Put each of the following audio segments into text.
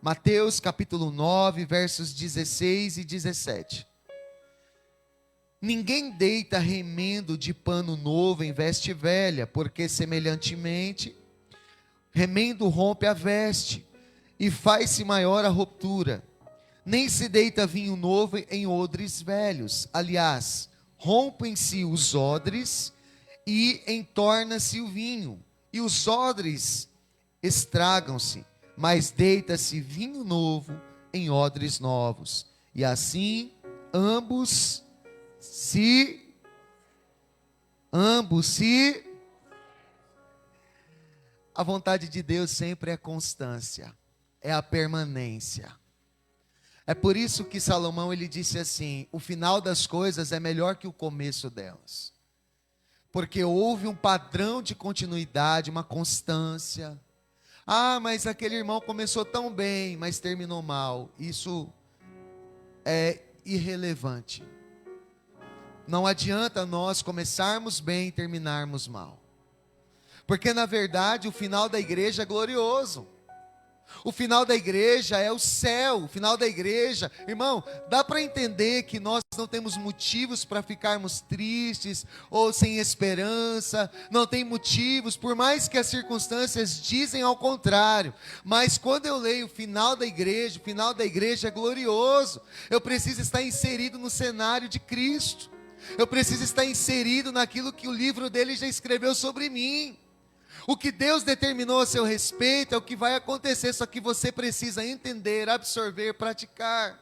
Mateus capítulo 9, versos 16 e 17. Ninguém deita remendo de pano novo em veste velha, porque semelhantemente, remendo rompe a veste, e faz-se maior a ruptura. Nem se deita vinho novo em odres velhos. Aliás, rompem-se os odres e entorna-se o vinho, e os odres estragam-se, mas deita-se vinho novo em odres novos. E assim, ambos se A vontade de Deus sempre é constância, é a permanência. É por isso que Salomão ele disse assim: o final das coisas é melhor que o começo delas. Porque houve um padrão de continuidade, uma constância. Ah, mas aquele irmão começou tão bem, mas terminou mal. Isso é irrelevante. Não adianta nós começarmos bem e terminarmos mal. Porque na verdade o final da igreja é glorioso. O final da igreja é o céu. O final da igreja, irmão, dá para entender que nós não temos motivos para ficarmos tristes ou sem esperança. Não tem motivos, por mais que as circunstâncias dizem ao contrário. Mas quando eu leio o final da igreja, o final da igreja é glorioso. Eu preciso estar inserido no cenário de Cristo. Eu preciso estar inserido naquilo que o livro dele já escreveu sobre mim. O que Deus determinou a seu respeito é o que vai acontecer, só que você precisa entender, absorver, praticar.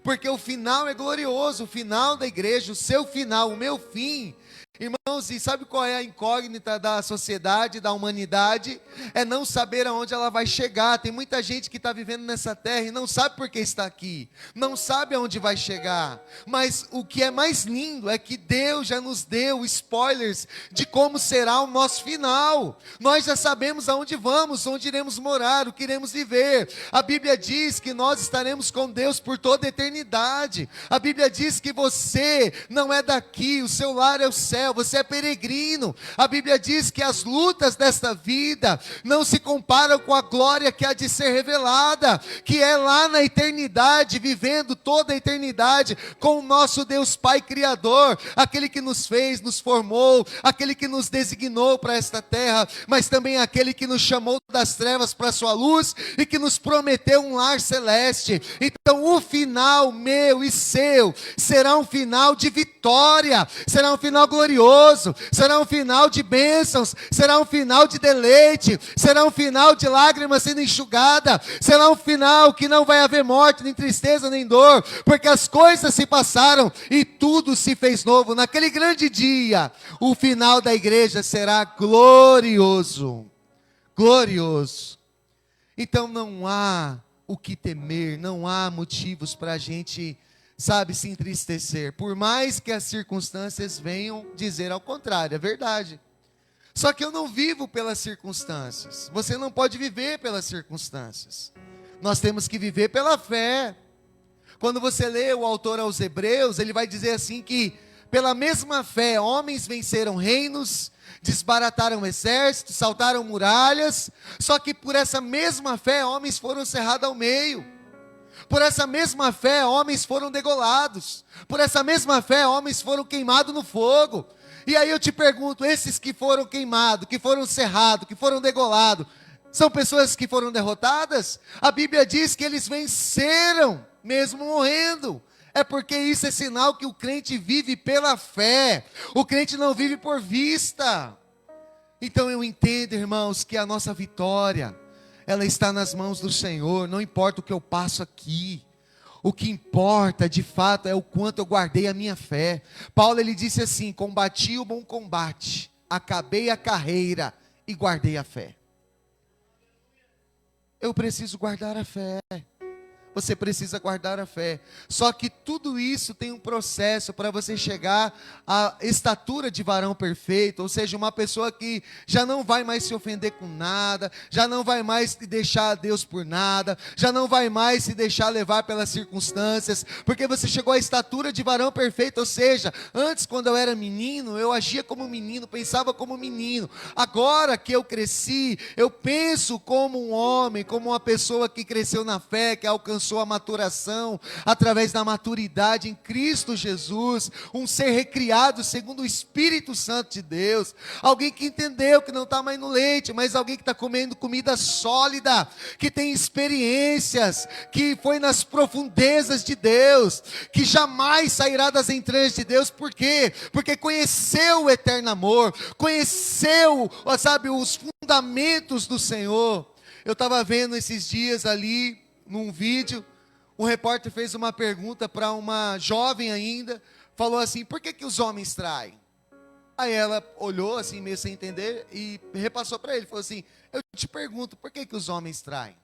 Porque o final é glorioso, o final da igreja, o seu final, o meu fim. Irmãos, e sabe qual é a incógnita da sociedade, da humanidade? É não saber aonde ela vai chegar. Tem muita gente que está vivendo nessa terra e não sabe por que está aqui, não sabe aonde vai chegar. Mas o que é mais lindo é que Deus já nos deu spoilers de como será o nosso final. Nós já sabemos aonde vamos, onde iremos morar, o que iremos viver. A Bíblia diz que nós estaremos com Deus por toda a eternidade. A Bíblia diz que você não é daqui, o seu lar é o céu. Você é peregrino. A Bíblia diz que as lutas desta vida não se comparam com a glória que há de ser revelada, que é lá na eternidade, vivendo toda a eternidade com o nosso Deus Pai Criador, aquele que nos fez, nos formou, aquele que nos designou para esta terra, mas também aquele que nos chamou das trevas para a sua luz e que nos prometeu um lar celeste. Então o final meu e seu será um final de vitória, será um final glorioso, será um final de bênçãos, será um final de deleite, será um final de lágrimas sendo enxugada, será um final que não vai haver morte, nem tristeza, nem dor, porque as coisas se passaram e tudo se fez novo. Naquele grande dia, o final da igreja será glorioso, glorioso. Então não há o que temer, não há motivos para a gente, sabe, se entristecer, por mais que as circunstâncias venham dizer ao contrário, é verdade. Só que eu não vivo pelas circunstâncias, você não pode viver pelas circunstâncias, nós temos que viver pela fé. Quando você lê o autor aos Hebreus, ele vai dizer assim que, pela mesma fé, homens venceram reinos, desbarataram exércitos, saltaram muralhas, só que por essa mesma fé, homens foram cerrados ao meio. Por essa mesma fé, homens foram degolados. Por essa mesma fé, homens foram queimados no fogo. E aí eu te pergunto, esses que foram queimados, que foram cerrados, que foram degolados, são pessoas que foram derrotadas? A Bíblia diz que eles venceram, mesmo morrendo. É porque isso é sinal que o crente vive pela fé. O crente não vive por vista. Então eu entendo, irmãos, que a nossa vitória, ela está nas mãos do Senhor. Não importa o que eu passo aqui, o que importa de fato é o quanto eu guardei a minha fé. Paulo ele disse assim: combati o bom combate, acabei a carreira e guardei a fé. Eu preciso guardar a fé, você precisa guardar a fé. Só que tudo isso tem um processo para você chegar à estatura de varão perfeito, ou seja, uma pessoa que já não vai mais se ofender com nada, já não vai mais se deixar a Deus por nada, já não vai mais se deixar levar pelas circunstâncias, porque você chegou à estatura de varão perfeito, ou seja, antes quando eu era menino, eu agia como menino, pensava como menino. Agora que eu cresci, eu penso como um homem, como uma pessoa que cresceu na fé, que alcançou a maturação, através da maturidade em Cristo Jesus, um ser recriado segundo o Espírito Santo de Deus, alguém que entendeu que não está mais no leite, mas alguém que está comendo comida sólida, que tem experiências, que foi nas profundezas de Deus, que jamais sairá das entranhas de Deus. Por quê? Porque conheceu o eterno amor, conheceu, sabe, os fundamentos do Senhor. Eu estava vendo esses dias ali, num vídeo, um repórter fez uma pergunta para uma jovem ainda, falou assim: por que os homens traem? Aí ela olhou assim, meio sem entender, e repassou para ele, falou assim: eu te pergunto, por que os homens traem?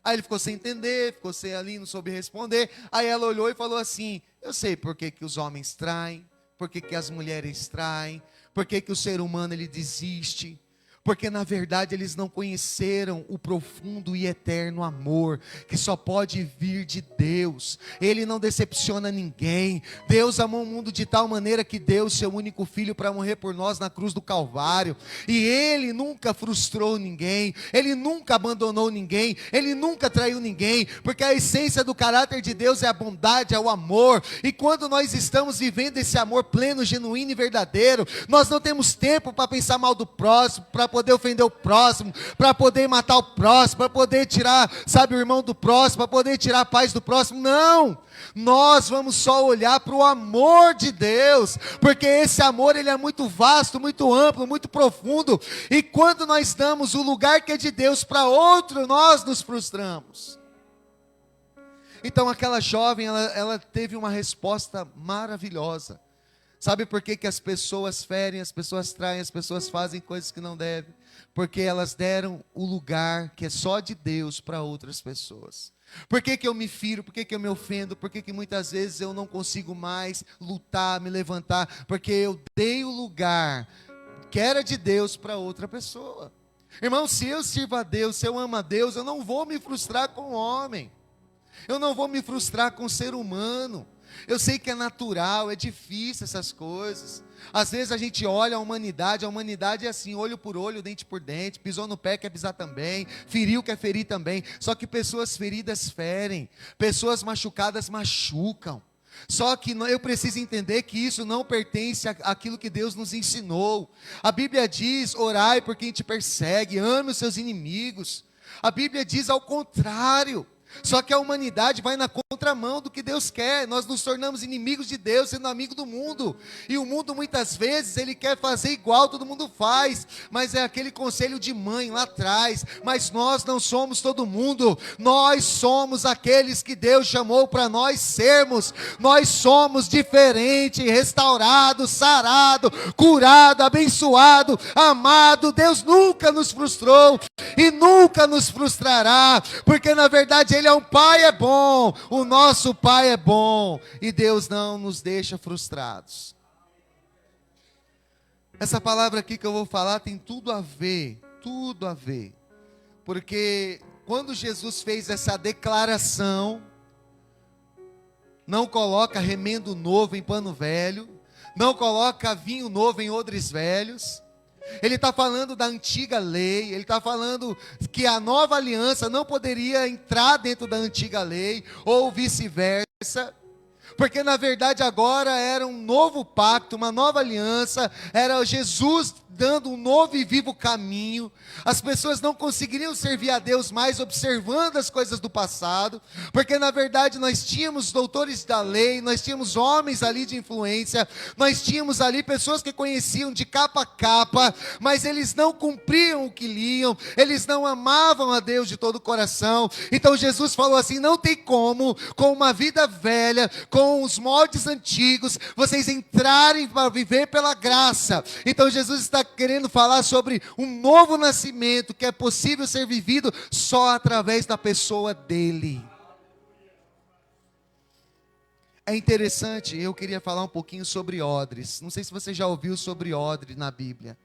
Aí ele ficou sem entender, ficou sem ali, não soube responder. Aí ela olhou e falou assim: eu sei por que os homens traem, por que as mulheres traem, por que o ser humano ele desiste. Porque na verdade eles não conheceram o profundo e eterno amor, que só pode vir de Deus. Ele não decepciona ninguém. Deus amou o mundo de tal maneira que deu o seu único filho para morrer por nós na cruz do Calvário. E Ele nunca frustrou ninguém, Ele nunca abandonou ninguém, Ele nunca traiu ninguém, porque a essência do caráter de Deus é a bondade, é o amor. E quando nós estamos vivendo esse amor pleno, genuíno e verdadeiro, nós não temos tempo para pensar mal do próximo, para poder ofender o próximo, para poder matar o próximo, para poder tirar, sabe, o irmão do próximo, para poder tirar a paz do próximo. Não, nós vamos só olhar para o amor de Deus, porque esse amor ele é muito vasto, muito amplo, muito profundo, e quando nós damos o lugar que é de Deus para outro, nós nos frustramos. Então aquela jovem, ela teve uma resposta maravilhosa. Sabe por que as pessoas ferem, as pessoas traem, as pessoas fazem coisas que não devem? Porque elas deram o lugar que é só de Deus para outras pessoas. Por que eu me firo? Por que eu me ofendo? Por que muitas vezes eu não consigo mais lutar, me levantar? Porque eu dei o lugar que era de Deus para outra pessoa. Irmão, se eu sirvo a Deus, se eu amo a Deus, eu não vou me frustrar com o homem. Eu não vou me frustrar com o ser humano. Eu sei que é natural, é difícil essas coisas. Às vezes a gente olha a humanidade é assim, olho por olho, dente por dente, pisou no pé quer pisar também, feriu quer ferir também. Só que pessoas feridas ferem, pessoas machucadas machucam. Só que eu preciso entender que isso não pertence àquilo que Deus nos ensinou. A Bíblia diz: orai por quem te persegue, ame os seus inimigos. A Bíblia diz ao contrário. Só que a humanidade vai na contramão do que Deus quer. Nós nos tornamos inimigos de Deus, sendo amigo do mundo. E o mundo muitas vezes, ele quer fazer igual todo mundo faz. Mas é aquele conselho de mãe lá atrás. Mas nós não somos todo mundo. Nós somos aqueles que Deus chamou para nós sermos. Nós somos diferente, restaurado, sarado, curado, abençoado, amado. Deus nunca nos frustrou e nunca nos frustrará. Porque na verdade Ele é um Pai é bom, o nosso Pai é bom, e Deus não nos deixa frustrados. Essa palavra aqui que eu vou falar tem tudo a ver, porque quando Jesus fez essa declaração, não coloca remendo novo em pano velho, não coloca vinho novo em odres velhos. Ele está falando da antiga lei, ele está falando que a nova aliança não poderia entrar dentro da antiga lei, ou vice-versa, porque na verdade agora era um novo pacto, uma nova aliança, era Jesus dando um novo e vivo caminho. As pessoas não conseguiriam servir a Deus mais observando as coisas do passado, porque na verdade nós tínhamos doutores da lei, nós tínhamos homens ali de influência, nós tínhamos ali pessoas que conheciam de capa a capa, mas eles não cumpriam o que liam, eles não amavam a Deus de todo o coração. Então Jesus falou assim: não tem como, com uma vida velha, com os moldes antigos, vocês entrarem para viver pela graça. Então Jesus está querendo falar sobre um novo nascimento que é possível ser vivido só através da pessoa dele. É interessante, eu queria falar um pouquinho sobre odres. Não sei se você já ouviu sobre odre na Bíblia.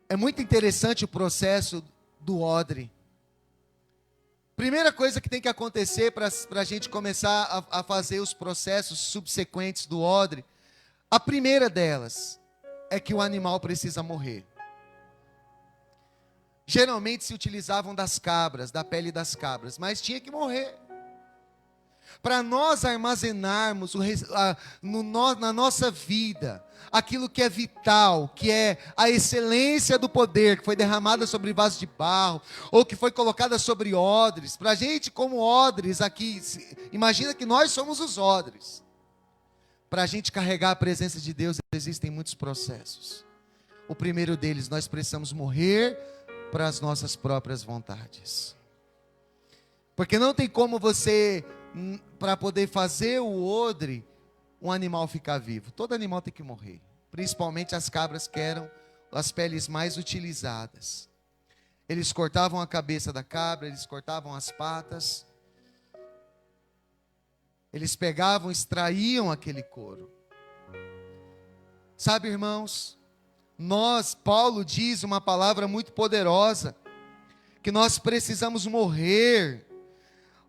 É muito interessante o processo do odre. Primeira coisa que tem que acontecer para a gente começar a fazer os processos subsequentes do odre, a primeira delas é que o animal precisa morrer. Geralmente se utilizavam das cabras, da pele das cabras, mas tinha que morrer. Para nós armazenarmos na nossa vida aquilo que é vital, que é a excelência do poder que foi derramada sobre vasos de barro, ou que foi colocada sobre odres, para a gente como odres aqui, imagina que nós somos os odres. Para a gente carregar a presença de Deus existem muitos processos. O primeiro deles, nós precisamos morrer para as nossas próprias vontades. Porque não tem como você, para poder fazer o odre, um animal ficar vivo. Todo animal tem que morrer. Principalmente as cabras, que eram as peles mais utilizadas. Eles cortavam a cabeça da cabra, eles cortavam as patas. Eles pegavam, extraíam aquele couro. Sabe, irmãos, Paulo diz uma palavra muito poderosa, que nós precisamos morrer.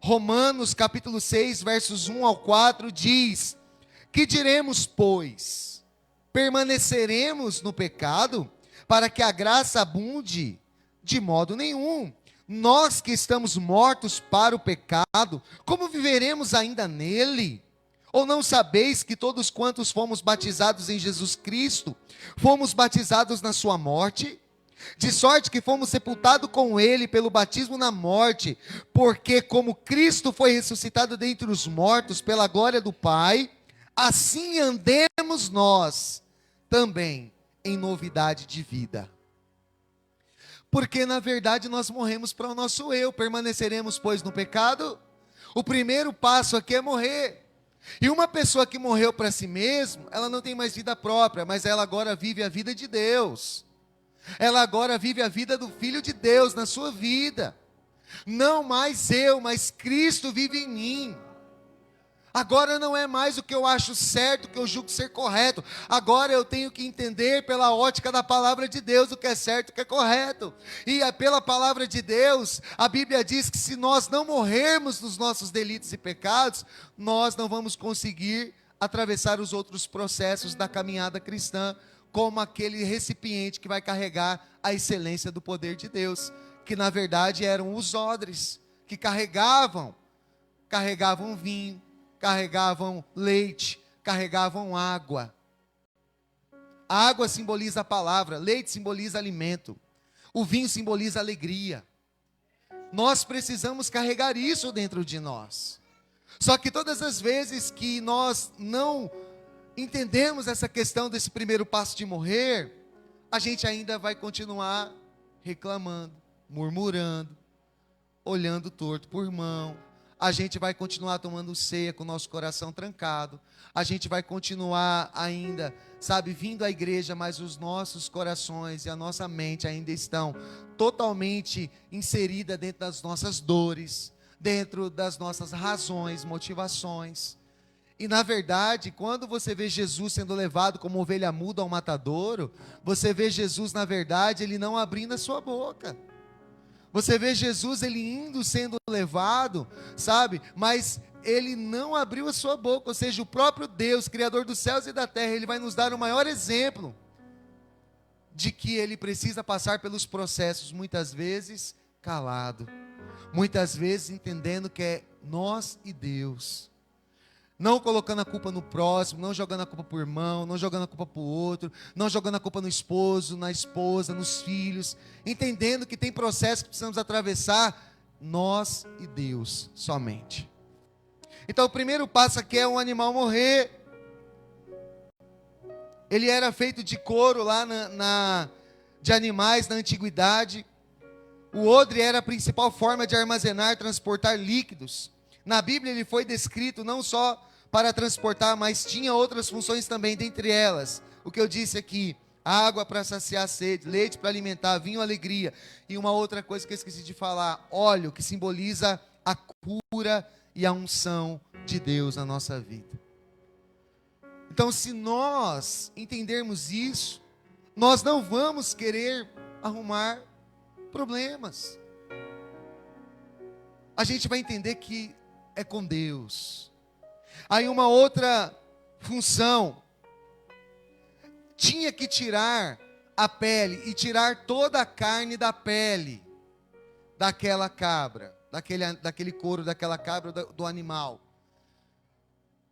Romanos capítulo 6, versos 1 ao 4 diz: que diremos, pois? Permaneceremos no pecado para que a graça abunde? De modo nenhum. Nós que estamos mortos para o pecado, como viveremos ainda nele? Ou não sabeis que todos quantos fomos batizados em Jesus Cristo, fomos batizados na sua morte? De sorte que fomos sepultados com ele pelo batismo na morte, porque como Cristo foi ressuscitado dentre os mortos pela glória do Pai, assim andemos nós também em novidade de vida. Porque na verdade nós morremos para o nosso eu. Permaneceremos, pois, no pecado? O primeiro passo aqui é morrer. E uma pessoa que morreu para si mesma, ela não tem mais vida própria, mas ela agora vive a vida de Deus. Ela agora vive a vida do Filho de Deus na sua vida. Não mais eu, mas Cristo vive em mim. Agora não é mais o que eu acho certo, o que eu julgo ser correto. Agora eu tenho que entender pela ótica da palavra de Deus o que é certo, o que é correto. E pela palavra de Deus, a Bíblia diz que se nós não morrermos nos nossos delitos e pecados, nós não vamos conseguir atravessar os outros processos da caminhada cristã, como aquele recipiente que vai carregar a excelência do poder de Deus, que na verdade eram os odres, que carregavam vinho, carregavam leite, carregavam água. A água simboliza a palavra, leite simboliza alimento, o vinho simboliza alegria. Nós precisamos carregar isso dentro de nós. Só que todas as vezes que nós não entendemos essa questão desse primeiro passo de morrer, a gente ainda vai continuar reclamando, murmurando, olhando torto por mão. A gente vai continuar tomando ceia com o nosso coração trancado. A gente vai continuar ainda, vindo à igreja, mas os nossos corações e a nossa mente ainda estão totalmente inseridas dentro das nossas dores, dentro das nossas razões, motivações. E na verdade, quando você vê Jesus sendo levado como ovelha muda ao matadouro, você vê Jesus, na verdade, ele não abrindo a sua boca. Você vê Jesus, ele indo, sendo levado, mas ele não abriu a sua boca. Ou seja, o próprio Deus, Criador dos céus e da terra, ele vai nos dar o maior exemplo de que ele precisa passar pelos processos, muitas vezes calado, muitas vezes entendendo que é nós e Deus. Não colocando a culpa no próximo, não jogando a culpa para o irmão, não jogando a culpa para o outro, não jogando a culpa no esposo, na esposa, nos filhos. Entendendo que tem processos que precisamos atravessar, nós e Deus somente. Então o primeiro passo aqui é um animal morrer. Ele era feito de couro lá de animais na antiguidade. O odre era a principal forma de armazenar, transportar líquidos. Na Bíblia ele foi descrito não só para transportar, mas tinha outras funções também, dentre elas, o que eu disse aqui: água para saciar a sede, leite para alimentar, vinho, alegria, e uma outra coisa que eu esqueci de falar, óleo, que simboliza a cura e a unção de Deus na nossa vida. Então, se nós entendermos isso, nós não vamos querer arrumar problemas. A gente vai entender que é com Deus. Aí uma outra função, tinha que tirar a pele e tirar toda a carne da pele daquela cabra, daquele couro daquela cabra, do animal.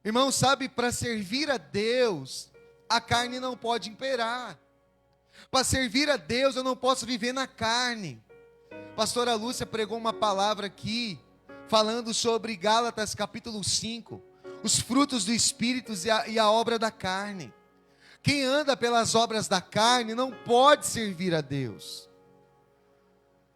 Irmão, sabe, para servir a Deus, a carne não pode imperar. Para servir a Deus, eu não posso viver na carne. Pastora Lúcia pregou uma palavra aqui, falando sobre Gálatas capítulo 5, os frutos do Espírito e a obra da carne. Quem anda pelas obras da carne não pode servir a Deus.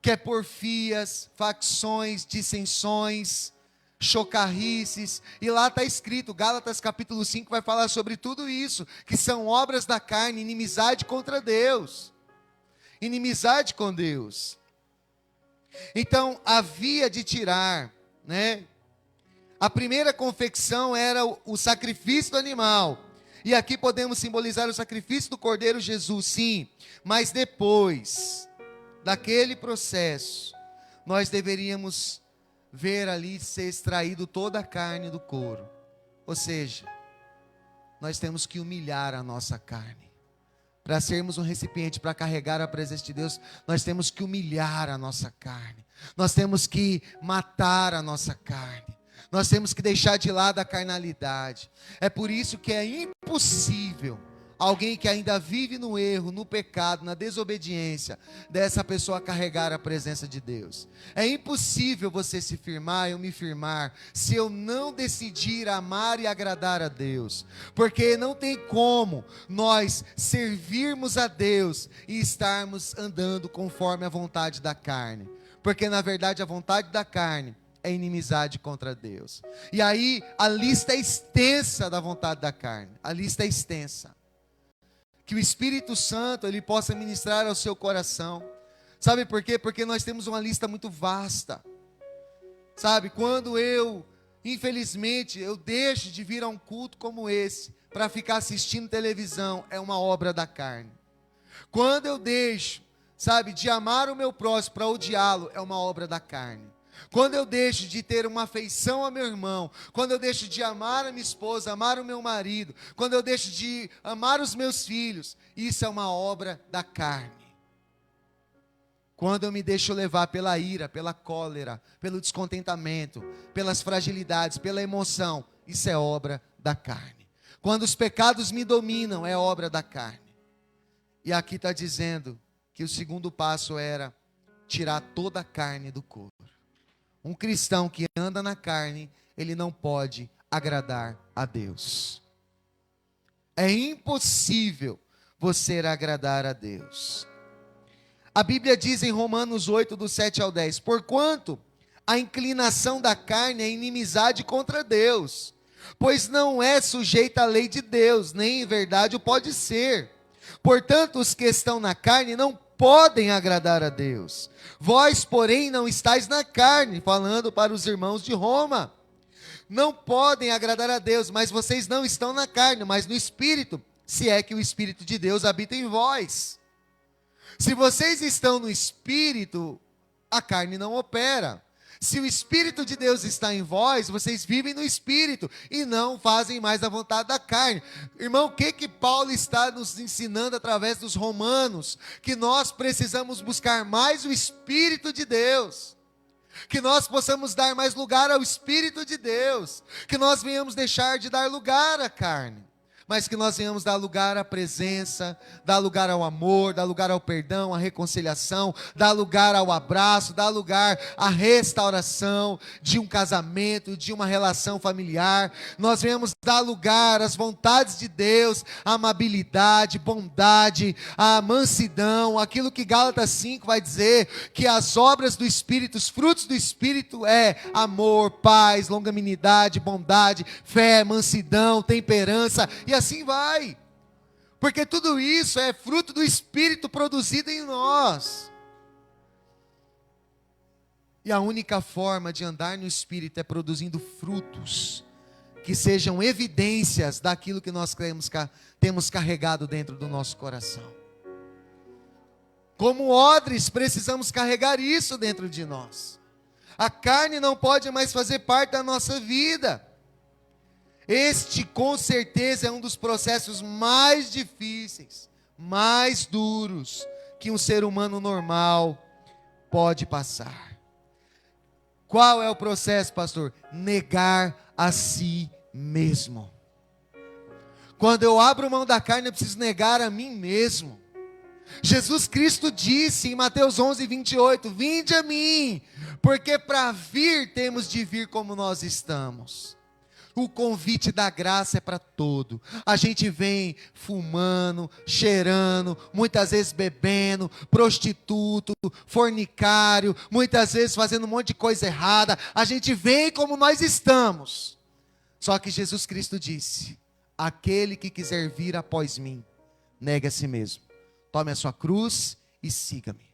Quer porfias, facções, dissensões, chocarrices, e lá está escrito, Gálatas capítulo 5 vai falar sobre tudo isso, que são obras da carne, inimizade contra Deus, inimizade com Deus. Então, havia de tirar, né? A primeira confecção era o sacrifício do animal, e aqui podemos simbolizar o sacrifício do Cordeiro Jesus, sim, mas depois daquele processo, nós deveríamos ver ali ser extraído toda a carne do couro. Ou seja, nós temos que humilhar a nossa carne. Para sermos um recipiente, para carregar a presença de Deus, nós temos que humilhar a nossa carne. Nós temos que matar a nossa carne. Nós temos que deixar de lado a carnalidade. É por isso que é impossível alguém que ainda vive no erro, no pecado, na desobediência, dessa pessoa carregar a presença de Deus. É impossível você se firmar, eu me firmar, se eu não decidir amar e agradar a Deus. Porque não tem como nós servirmos a Deus e estarmos andando conforme a vontade da carne. Porque na verdade a vontade da carne é inimizade contra Deus. E aí a lista é extensa da vontade da carne. A lista é extensa. Que o Espírito Santo, ele possa ministrar ao seu coração. Sabe por quê? Porque nós temos uma lista muito vasta. Sabe, quando infelizmente, eu deixo de vir a um culto como esse, para ficar assistindo televisão, é uma obra da carne. Quando eu deixo, sabe, de amar o meu próximo para odiá-lo, é uma obra da carne. Quando eu deixo de ter uma afeição ao meu irmão, quando eu deixo de amar a minha esposa, amar o meu marido, quando eu deixo de amar os meus filhos, isso é uma obra da carne. Quando eu me deixo levar pela ira, pela cólera, pelo descontentamento, pelas fragilidades, pela emoção, isso é obra da carne. Quando os pecados me dominam, é obra da carne. E aqui está dizendo que o segundo passo era tirar toda a carne do corpo. Um cristão que anda na carne, ele não pode agradar a Deus. É impossível você agradar a Deus. A Bíblia diz em Romanos 8, do 7 ao 10, porquanto a inclinação da carne é inimizade contra Deus, pois não é sujeita à lei de Deus, nem em verdade o pode ser. Portanto, os que estão na carne não podem agradar a Deus. Vós, porém, não estáis na carne, falando para os irmãos de Roma. Não podem agradar a Deus, mas vocês não estão na carne, mas no Espírito, se é que o Espírito de Deus habita em vós. Se vocês estão no Espírito, a carne não opera. Se o Espírito de Deus está em vós, vocês vivem no Espírito e não fazem mais a vontade da carne. Irmão, o que Paulo está nos ensinando através dos Romanos? Que nós precisamos buscar mais o Espírito de Deus. Que nós possamos dar mais lugar ao Espírito de Deus. Que nós venhamos deixar de dar lugar à carne. Mas que nós venhamos dar lugar à presença, dar lugar ao amor, dar lugar ao perdão, à reconciliação, dar lugar ao abraço, dar lugar à restauração de um casamento, de uma relação familiar. Nós venhamos dar lugar às vontades de Deus, à amabilidade, bondade, à mansidão, aquilo que Gálatas 5 vai dizer, que as obras do Espírito, os frutos do Espírito é amor, paz, longanimidade, bondade, fé, mansidão, temperança, e assim vai, porque tudo isso é fruto do Espírito produzido em nós. E a única forma de andar no Espírito é produzindo frutos que sejam evidências daquilo que nós temos carregado dentro do nosso coração. Como odres, precisamos carregar isso dentro de nós. A carne não pode mais fazer parte da nossa vida. Este, com certeza, é um dos processos mais difíceis, mais duros, que um ser humano normal pode passar. Qual é o processo, pastor? Negar a si mesmo. Quando eu abro mão da carne, eu preciso negar a mim mesmo. Jesus Cristo disse em Mateus 11:28, vinde a mim, porque para vir temos de vir como nós estamos. O convite da graça é para todo. A gente vem fumando, cheirando, muitas vezes bebendo, prostituto, fornicário, muitas vezes fazendo um monte de coisa errada. A gente vem como nós estamos. Só que Jesus Cristo disse, aquele que quiser vir após mim, negue a si mesmo. Tome a sua cruz e siga-me.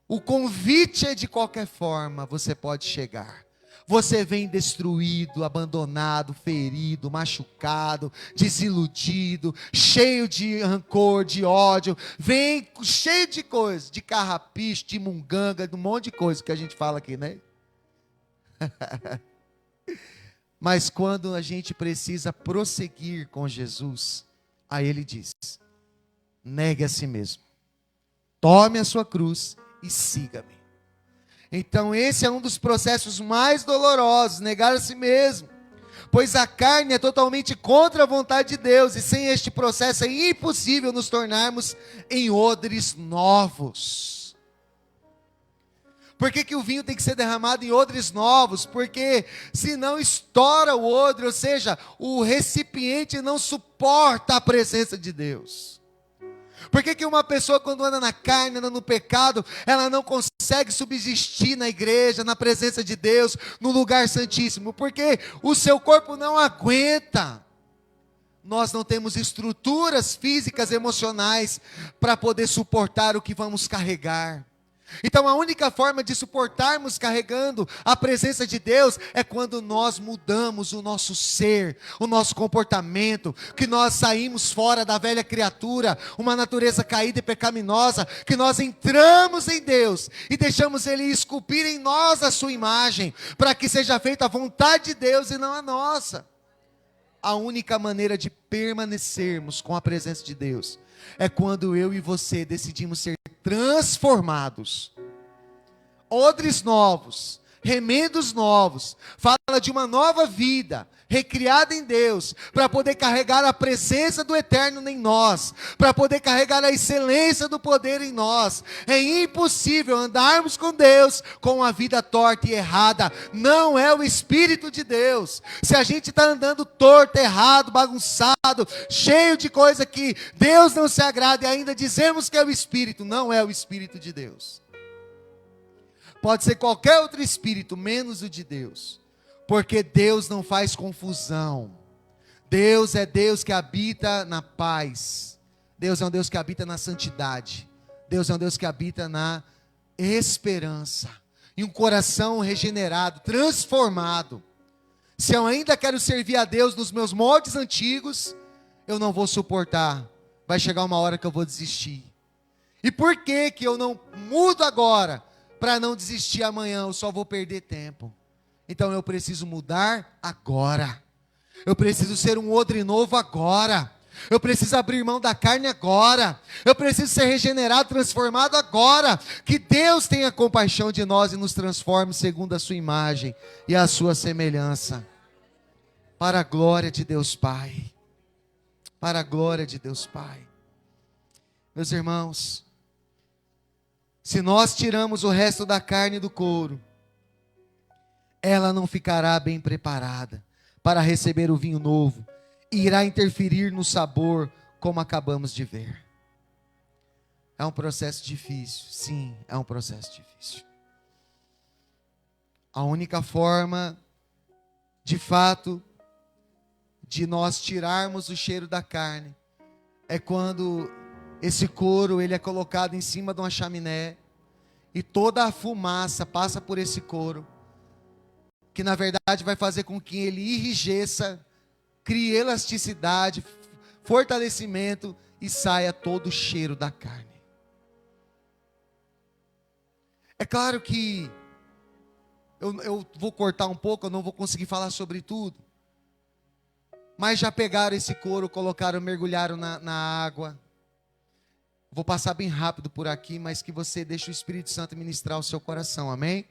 O convite é de qualquer forma, você pode chegar. Você vem destruído, abandonado, ferido, machucado, desiludido, cheio de rancor, de ódio, vem cheio de coisas, de carrapicho, de munganga, de um monte de coisa que a gente fala aqui, né? Mas quando a gente precisa prosseguir com Jesus, aí ele diz, negue a si mesmo, tome a sua cruz e siga-me. Então esse é um dos processos mais dolorosos, negar a si mesmo, pois a carne é totalmente contra a vontade de Deus, e sem este processo é impossível nos tornarmos em odres novos. Por que o vinho tem que ser derramado em odres novos? Porque senão estoura o odre, ou seja, o recipiente não suporta a presença de Deus. Por que uma pessoa quando anda na carne, anda no pecado, ela não consegue subsistir na igreja, na presença de Deus, no lugar santíssimo? Porque o seu corpo não aguenta. Nós não temos estruturas físicas, emocionais, para poder suportar o que vamos carregar. Então a única forma de suportarmos carregando a presença de Deus é quando nós mudamos o nosso ser, o nosso comportamento, que nós saímos fora da velha criatura, uma natureza caída e pecaminosa, que nós entramos em Deus e deixamos Ele esculpir em nós a sua imagem, para que seja feita a vontade de Deus e não a nossa. A única maneira de permanecermos com a presença de Deus é quando eu e você decidimos ser transformados. Odres novos, remendos novos, fala de uma nova vida, recriada em Deus, para poder carregar a presença do Eterno em nós, para poder carregar a excelência do poder em nós. É impossível andarmos com Deus com a vida torta e errada, não é o Espírito de Deus. Se a gente está andando torto, errado, bagunçado, cheio de coisa que Deus não se agrada e ainda dizemos que é o Espírito, não é o Espírito de Deus. Pode ser qualquer outro espírito, menos o de Deus. Porque Deus não faz confusão. Deus é Deus que habita na paz. Deus é um Deus que habita na santidade. Deus é um Deus que habita na esperança. E um coração regenerado, transformado. Se eu ainda quero servir a Deus nos meus moldes antigos, eu não vou suportar. Vai chegar uma hora que eu vou desistir. E por que eu não mudo agora? Para não desistir amanhã, eu só vou perder tempo. Então eu preciso mudar agora. Eu preciso ser um odre novo agora. Eu preciso abrir mão da carne agora. Eu preciso ser regenerado, transformado agora. Que Deus tenha compaixão de nós e nos transforme segundo a sua imagem e a sua semelhança. Para a glória de Deus Pai. Para a glória de Deus Pai. Meus irmãos, se nós tiramos o resto da carne do couro, ela não ficará bem preparada para receber o vinho novo, e irá interferir no sabor, como acabamos de ver. É um processo difícil, sim, é um processo difícil. A única forma, de fato, de nós tirarmos o cheiro da carne, é quando esse couro ele é colocado em cima de uma chaminé, E toda a fumaça passa por esse couro, que na verdade vai fazer com que ele enrijeça, crie elasticidade, fortalecimento e saia todo o cheiro da carne. É claro que eu vou cortar um pouco, eu não vou conseguir falar sobre tudo. Mas já pegaram esse couro, colocaram, mergulharam na água. Vou passar bem rápido por aqui, mas que você deixe o Espírito Santo ministrar o seu coração, amém?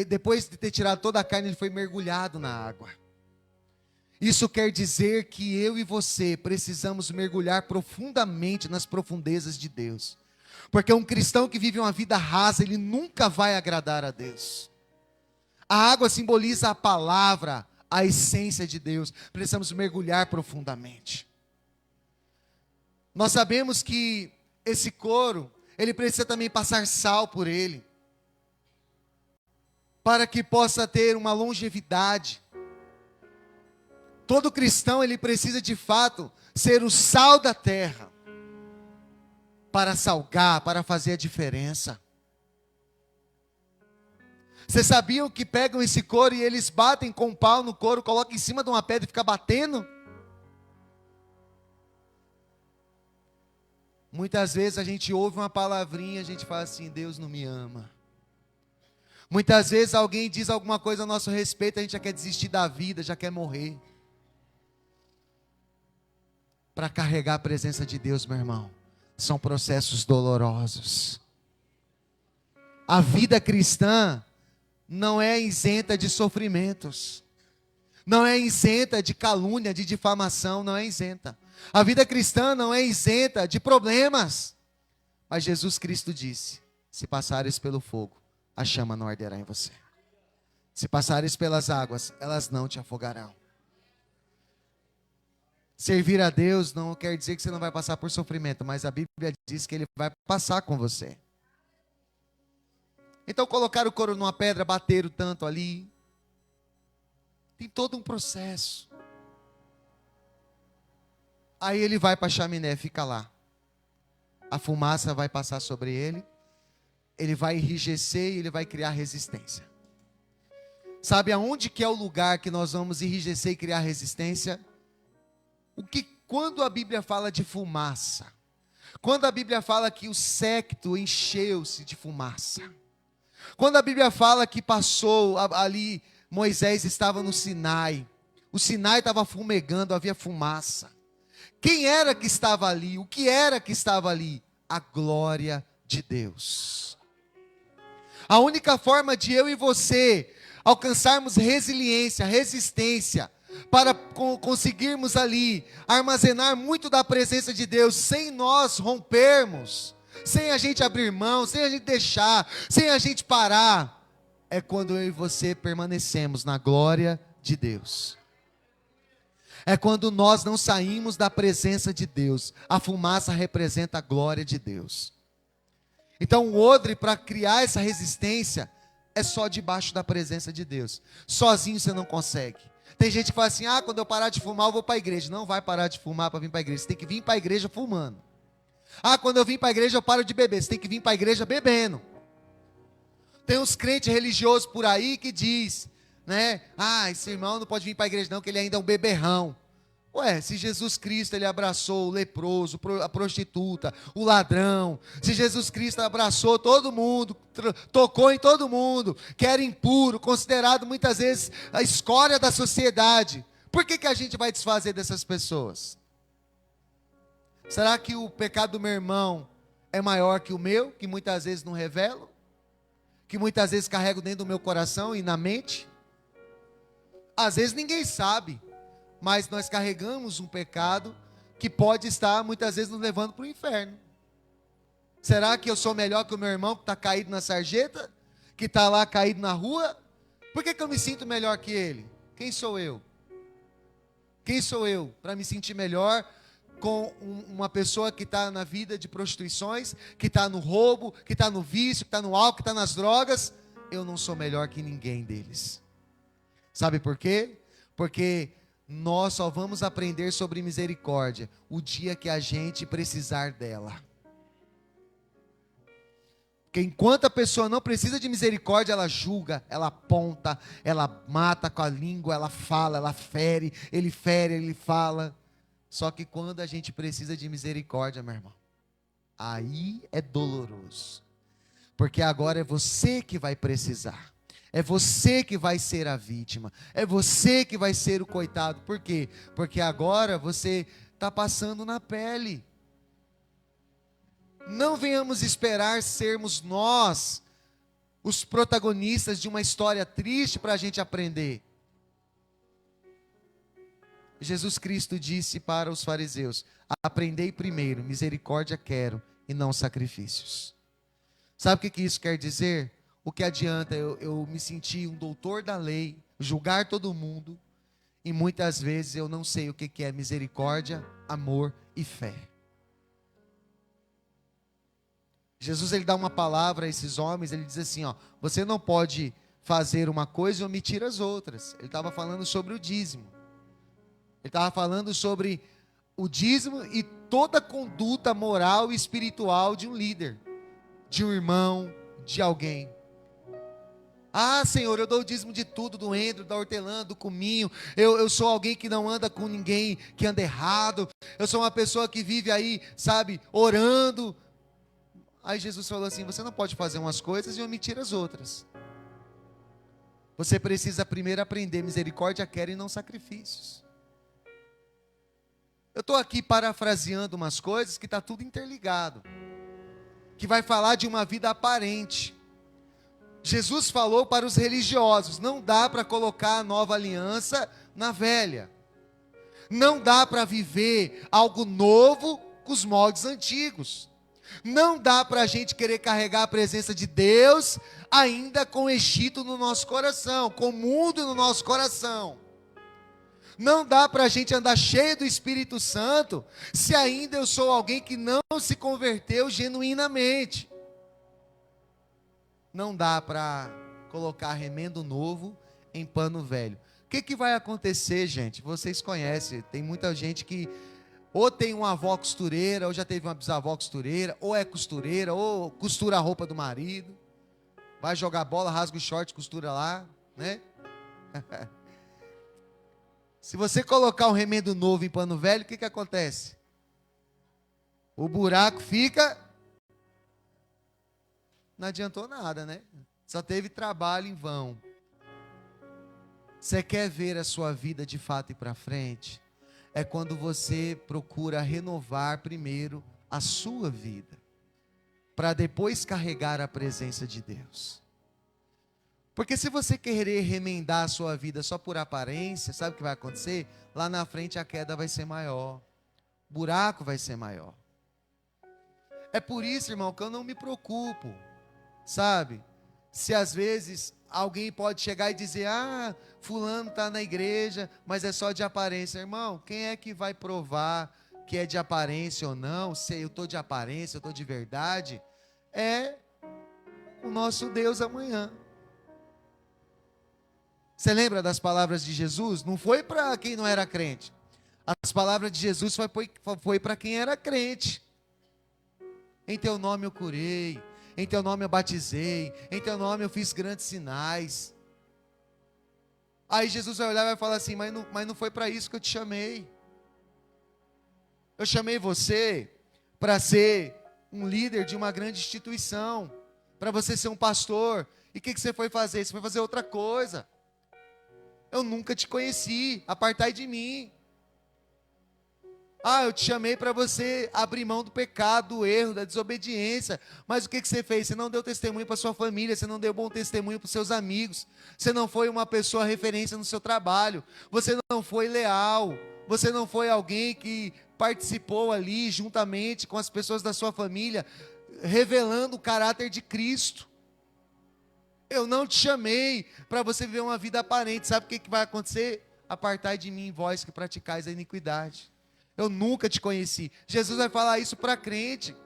Depois de ter tirado toda a carne, ele foi mergulhado na água. Isso quer dizer que eu e você precisamos mergulhar profundamente nas profundezas de Deus. Porque um cristão que vive uma vida rasa, ele nunca vai agradar a Deus. A água simboliza a palavra, a essência de Deus. Precisamos mergulhar profundamente. Nós sabemos que esse couro, ele precisa também passar sal por ele, para que possa ter uma longevidade. Todo cristão, ele precisa de fato ser o sal da terra, para salgar, para fazer a diferença. Vocês sabiam que pegam esse couro e eles batem com um pau no couro, colocam em cima de uma pedra e ficam batendo? Muitas vezes a gente ouve uma palavrinha, a gente fala assim, Deus não me ama. Muitas vezes alguém diz alguma coisa a nosso respeito, a gente já quer desistir da vida, já quer morrer. Para carregar a presença de Deus, meu irmão, são processos dolorosos. A vida cristã não é isenta de sofrimentos, não é isenta de calúnia, de difamação, não é isenta. A vida cristã não é isenta de problemas. Mas Jesus Cristo disse, se passares pelo fogo, a chama não arderá em você. Se passares pelas águas, elas não te afogarão. Servir a Deus não quer dizer que você não vai passar por sofrimento, mas a Bíblia diz que Ele vai passar com você. Então colocaram o couro numa pedra, bateram tanto ali. Tem todo um processo. Aí ele vai para a chaminé, fica lá. A fumaça vai passar sobre ele. Ele vai enrijecer e ele vai criar resistência. Sabe aonde que é o lugar que nós vamos enrijecer e criar resistência? Quando a Bíblia fala de fumaça, quando a Bíblia fala que o séquito encheu-se de fumaça, quando a Bíblia fala que passou ali, Moisés estava no Sinai, o Sinai estava fumegando, havia fumaça. Quem era que estava ali? O que era que estava ali? A glória de Deus. A única forma de eu e você alcançarmos resiliência, resistência, para conseguirmos ali armazenar muito da presença de Deus, sem nós rompermos, sem a gente abrir mão, sem a gente deixar, sem a gente parar, é quando eu e você permanecemos na glória de Deus. É quando nós não saímos da presença de Deus. A fumaça representa a glória de Deus. Então o odre, para criar essa resistência, é só debaixo da presença de Deus. Sozinho você não consegue. Tem gente que fala assim, quando eu parar de fumar eu vou para a igreja. Não vai parar de fumar para vir para a igreja. Você tem que vir para a igreja fumando. Quando eu vim para a igreja eu paro de beber. Você tem que vir para a igreja bebendo. Tem uns crentes religiosos por aí que diz, né? Esse irmão não pode vir para a igreja não, que ele ainda é um beberrão. Ué, se Jesus Cristo ele abraçou o leproso, a prostituta, o ladrão, se Jesus Cristo abraçou todo mundo, tocou em todo mundo, que era impuro, considerado muitas vezes a escória da sociedade, por que a gente vai desfazer dessas pessoas? Será que o pecado do meu irmão é maior que o meu, que muitas vezes não revelo? Que muitas vezes carrego dentro do meu coração e na mente? Às vezes ninguém sabe, mas nós carregamos um pecado que pode estar muitas vezes nos levando para o inferno. Será que eu sou melhor que o meu irmão que está caído na sarjeta? Que está lá caído na rua? Por que eu me sinto melhor que ele? Quem sou eu? Quem sou eu para me sentir melhor com uma pessoa que está na vida de prostituições, que está no roubo, que está no vício, que está no álcool, que está nas drogas? Eu não sou melhor que ninguém deles. Sabe por quê? Porque nós só vamos aprender sobre misericórdia o dia que a gente precisar dela. Porque enquanto a pessoa não precisa de misericórdia, ela julga, ela aponta, ela mata com a língua, ela fala, ela fere, ele fala. Só que quando a gente precisa de misericórdia, meu irmão, aí é doloroso. Porque agora é você que vai precisar. É você que vai ser a vítima. É você que vai ser o coitado. Por quê? Porque agora você está passando na pele. Não venhamos esperar sermos nós os protagonistas de uma história triste para a gente aprender. Jesus Cristo disse para os fariseus: aprendei primeiro, misericórdia quero e não sacrifícios. Sabe o que isso quer dizer? O que adianta eu me sentir um doutor da lei, julgar todo mundo, e muitas vezes eu não sei o que é misericórdia, amor e fé. Jesus, ele dá uma palavra a esses homens, ele diz assim, ó, você não pode fazer uma coisa e omitir as outras. Ele estava falando sobre o dízimo. Ele estava falando sobre o dízimo e toda a conduta moral e espiritual de um líder, de um irmão, de alguém. Ah, Senhor, eu dou o dízimo de tudo, do endro, da hortelã, do cominho. Eu sou alguém que não anda com ninguém que anda errado. Eu sou uma pessoa que vive aí, sabe, orando. Aí Jesus falou assim, você não pode fazer umas coisas e omitir as outras. Você precisa primeiro aprender, misericórdia quero e não sacrifícios. Eu estou aqui parafraseando umas coisas que está tudo interligado. Que vai falar de uma vida aparente. Jesus falou para os religiosos, não dá para colocar a nova aliança na velha. Não dá para viver algo novo com os moldes antigos. Não dá para a gente querer carregar a presença de Deus ainda com Egito no nosso coração, com o mundo no nosso coração. Não dá para a gente andar cheio do Espírito Santo se ainda eu sou alguém que não se converteu genuinamente. Não dá para colocar remendo novo em pano velho. O que vai acontecer, gente? Vocês conhecem, tem muita gente que ou tem uma avó costureira, ou já teve uma bisavó costureira, ou é costureira, ou costura a roupa do marido. Vai jogar bola, rasga o short, costura lá, né? Se você colocar um remendo novo em pano velho, o que acontece? O buraco fica... Não adiantou nada, né? Só teve trabalho em vão. Você quer ver a sua vida de fato ir para frente? É quando você procura renovar primeiro a sua vida, para depois carregar a presença de Deus. Porque se você querer remendar a sua vida só por aparência, sabe o que vai acontecer? Lá na frente a queda vai ser maior, o buraco vai ser maior. É por isso, irmão, que eu não me preocupo, sabe? Se às vezes alguém pode chegar e dizer, ah, fulano está na igreja, mas é só de aparência. Irmão, quem é que vai provar que é de aparência ou não? Se eu estou de aparência, eu estou de verdade? É o nosso Deus amanhã. Você lembra das palavras de Jesus? Não foi para quem não era crente. As palavras de Jesus foi para quem era crente. Em teu nome eu curei. Em teu nome eu batizei, em teu nome eu fiz grandes sinais. Aí Jesus vai olhar e vai falar assim, mas não foi para isso que eu te chamei. Eu chamei você para ser um líder de uma grande instituição, para você ser um pastor. E o que você foi fazer? Você foi fazer outra coisa. Eu nunca te conheci, apartai de mim. Ah, eu te chamei para você abrir mão do pecado, do erro, da desobediência. Mas o que você fez? Você não deu testemunho para sua família, você não deu bom testemunho para os seus amigos. Você não foi uma pessoa referência no seu trabalho. Você não foi leal. Você não foi alguém que participou ali juntamente com as pessoas da sua família, revelando o caráter de Cristo. Eu não te chamei para você viver uma vida aparente. Sabe o que vai acontecer? Apartai de mim, vós que praticais a iniquidade. Eu nunca te conheci. Jesus vai falar isso para crente.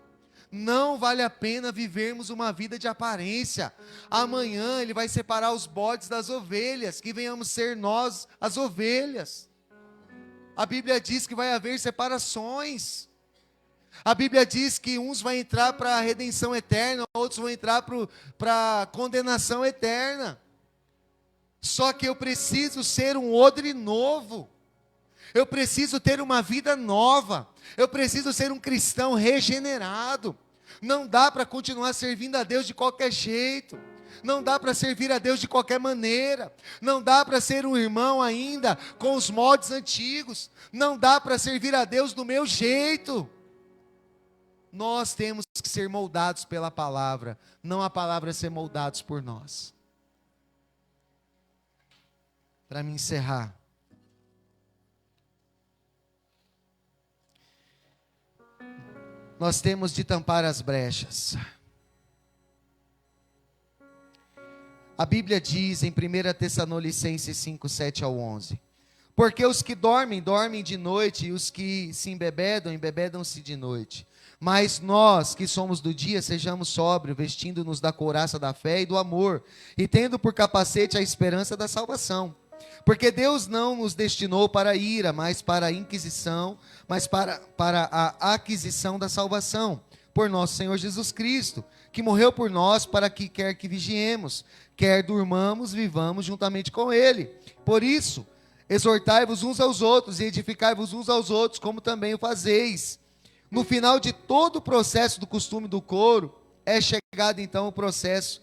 Não vale a pena vivermos uma vida de aparência. Amanhã Ele vai separar os bodes das ovelhas, que venhamos ser nós as ovelhas. A Bíblia diz que vai haver separações. A Bíblia diz que uns vão entrar para a redenção eterna, outros vão entrar para a condenação eterna. Só que eu preciso ser um odre novo. Eu preciso ter uma vida nova. Eu preciso ser um cristão regenerado. Não dá para continuar servindo a Deus de qualquer jeito. Não dá para servir a Deus de qualquer maneira. Não dá para ser um irmão ainda com os moldes antigos. Não dá para servir a Deus do meu jeito. Nós temos que ser moldados pela palavra, não a palavra ser moldados por nós. Para me encerrar, nós temos de tampar as brechas. A Bíblia diz em 1 Tessalonicenses 5, 7 ao 11: porque os que dormem, dormem de noite, e os que se embebedam, embebedam-se de noite. Mas nós, que somos do dia, sejamos sóbrios, vestindo-nos da couraça da fé e do amor, e tendo por capacete a esperança da salvação. Porque Deus não nos destinou para a ira, mas para a inquisição, mas para a aquisição da salvação, por nosso Senhor Jesus Cristo, que morreu por nós para que quer que vigiemos, quer durmamos, vivamos juntamente com Ele. Por isso, exortai-vos uns aos outros e edificai-vos uns aos outros, como também o fazeis. No final de todo o processo do costume do couro, é chegado então o processo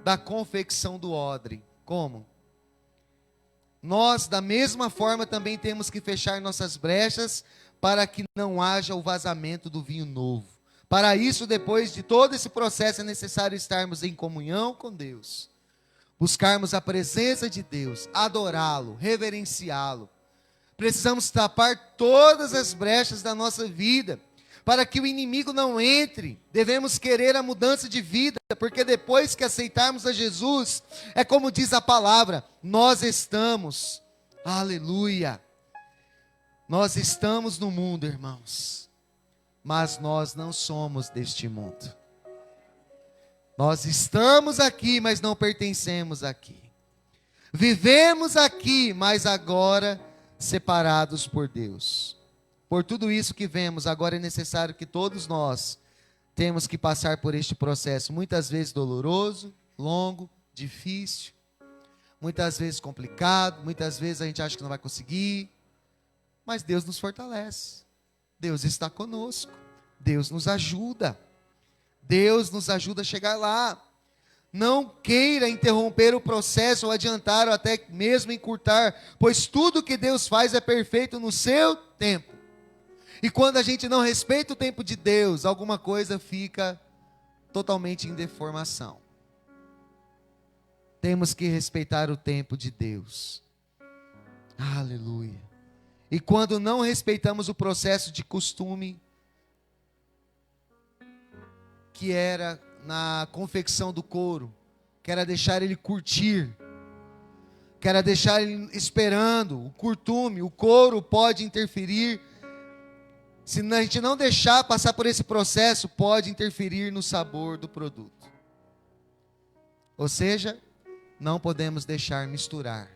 da confecção do odre. Como? Nós, da mesma forma, também temos que fechar nossas brechas para que não haja o vazamento do vinho novo. Para isso, depois de todo esse processo, é necessário estarmos em comunhão com Deus, buscarmos a presença de Deus, adorá-lo, reverenciá-lo. Precisamos tapar todas as brechas da nossa vida, para que o inimigo não entre. Devemos querer a mudança de vida, porque depois que aceitarmos a Jesus, é como diz a palavra, nós estamos, aleluia, nós estamos no mundo, irmãos, mas nós não somos deste mundo. Nós estamos aqui, mas não pertencemos aqui. Vivemos aqui, mas agora separados por Deus. Por tudo isso que vemos, agora é necessário que todos nós temos que passar por este processo, muitas vezes doloroso, longo, difícil, muitas vezes complicado, muitas vezes a gente acha que não vai conseguir, mas Deus nos fortalece, Deus está conosco, Deus nos ajuda a chegar lá. Não queira interromper o processo, ou adiantar, ou até mesmo encurtar, pois tudo que Deus faz é perfeito no seu tempo. E quando a gente não respeita o tempo de Deus, alguma coisa fica totalmente em deformação. Temos que respeitar o tempo de Deus. Aleluia. E quando não respeitamos o processo de costume, que era na confecção do couro, que era deixar ele curtir, que era deixar ele esperando, o curtume, o couro pode interferir. Se a gente não deixar passar por esse processo, pode interferir no sabor do produto. Ou seja, não podemos deixar misturar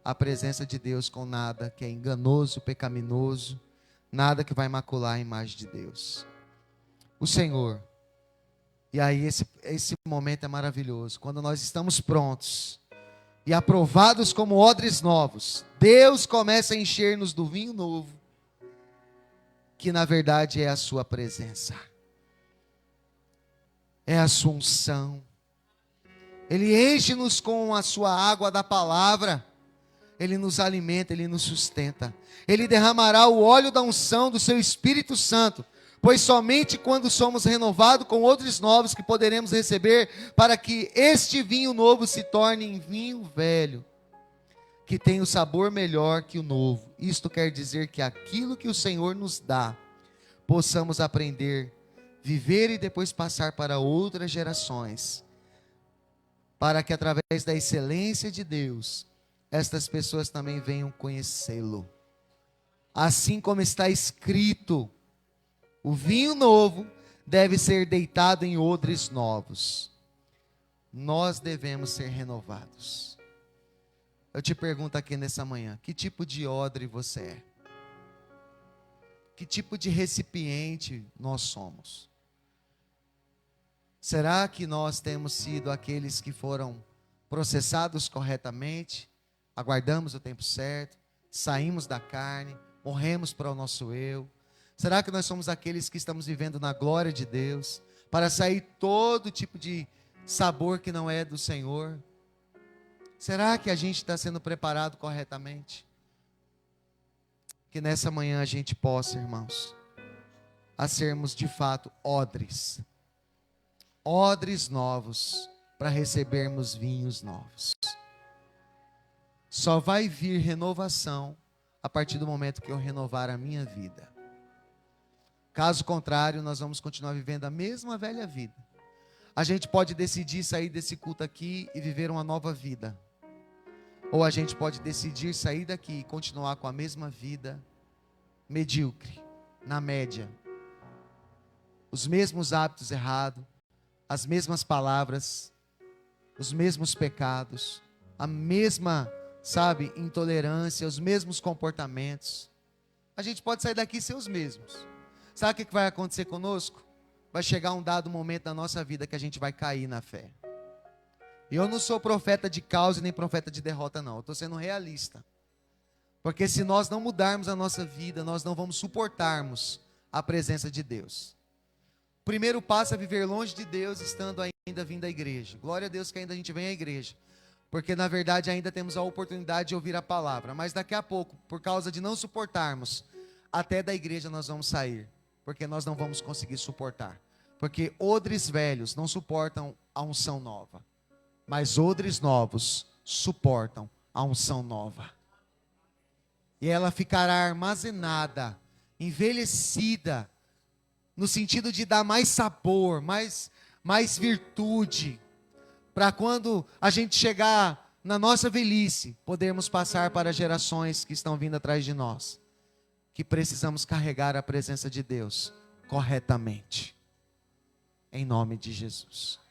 a presença de Deus com nada que é enganoso, pecaminoso, nada que vai macular a imagem de Deus. O Senhor, e aí esse momento é maravilhoso, quando nós estamos prontos e aprovados como odres novos, Deus começa a encher-nos do vinho novo, que na verdade é a sua presença, é a sua unção. Ele enche-nos com a sua água da palavra, Ele nos alimenta, Ele nos sustenta. Ele derramará o óleo da unção do seu Espírito Santo, pois somente quando somos renovados com odres novos que poderemos receber, para que este vinho novo se torne em vinho velho, que tem o sabor melhor que o novo. Isto quer dizer que aquilo que o Senhor nos dá, possamos aprender, viver e depois passar para outras gerações, para que através da excelência de Deus, estas pessoas também venham conhecê-lo. Assim como está escrito, o vinho novo deve ser deitado em odres novos. Nós devemos ser renovados. Eu te pergunto aqui nessa manhã, que tipo de odre você é? Que tipo de recipiente nós somos? Será que nós temos sido aqueles que foram processados corretamente, aguardamos o tempo certo, saímos da carne, morremos para o nosso eu? Será que nós somos aqueles que estamos vivendo na glória de Deus, para sair todo tipo de sabor que não é do Senhor? Será que a gente está sendo preparado corretamente? Que nessa manhã a gente possa, irmãos, a sermos de fato odres novos, para recebermos vinhos novos. Só vai vir renovação a partir do momento que eu renovar a minha vida. Caso contrário, nós vamos continuar vivendo a mesma velha vida. A gente pode decidir sair desse culto aqui e viver uma nova vida. Ou a gente pode decidir sair daqui e continuar com a mesma vida medíocre, na média. Os mesmos hábitos errados, as mesmas palavras, os mesmos pecados, a mesma, intolerância, os mesmos comportamentos. A gente pode sair daqui e ser os mesmos. Sabe o que vai acontecer conosco? Vai chegar um dado momento na nossa vida que a gente vai cair na fé. E eu não sou profeta de caos e nem profeta de derrota, não. Eu estou sendo realista. Porque se nós não mudarmos a nossa vida, nós não vamos suportarmos a presença de Deus. O primeiro passo é viver longe de Deus, estando ainda vindo à igreja. Glória a Deus que ainda a gente vem à igreja. Porque na verdade ainda temos a oportunidade de ouvir a palavra. Mas daqui a pouco, por causa de não suportarmos, até da igreja nós vamos sair. Porque nós não vamos conseguir suportar. Porque odres velhos não suportam a unção nova. Mas odres novos suportam a unção nova. E ela ficará armazenada, envelhecida, no sentido de dar mais sabor, mais virtude, para quando a gente chegar na nossa velhice, podermos passar para gerações que estão vindo atrás de nós, que precisamos carregar a presença de Deus corretamente, em nome de Jesus.